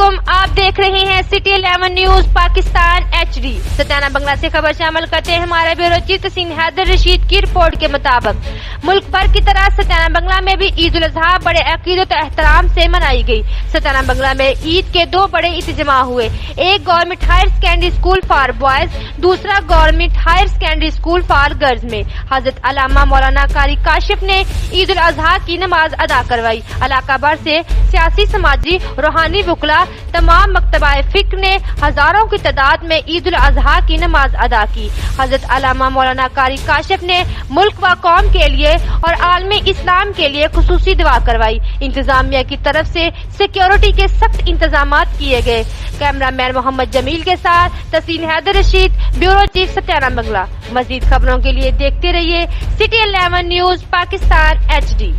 वालेकुम, आप देख रहे हैं सिटी 11 न्यूज पाकिस्तान HD। सत्याना बंगला से खबर शामिल करते हैं हमारे ब्यूरो चीफ तहसीन हैदर रशीद की रिपोर्ट के मुताबिक मुल्क भर की तरह सत्याना बंगला में भी ईद उल अजहा बड़े अकीदत और एहतराम से मनाई गई। सत्याना बंगला में ईद के दो बड़े इज्तिमा हुए, एक government higher secondary school for boys, दूसरा government higher secondary school for girls में हजरत अल्लामा मौलाना कारी काशिफ ने ईद उल अजहा की नमाज अदा करवाई। इलाका भर से सियासी, समाजी, रूहानी वकला, तमाम मकतबाए फिक्र ने हजारों की तादाद में ईद उल अजहा की नमाज अदा की। हजरत अल्लामा मौलाना कारी काशिफ ने मुल्क व कौम के लिए और आलमी इस्लाम के लिए खुसूसी दुआ करवाई। इंतजामिया की तरफ से सिक्योरिटी के सख्त इंतजाम किए गए। कैमरामैन मोहम्मद जमील के साथ तहसीन हैदर रशीद, ब्यूरो चीफ सत्याना बंगला। मजीद खबरों के लिए देखते रहिए सिटी 11 न्यूज पाकिस्तान HD।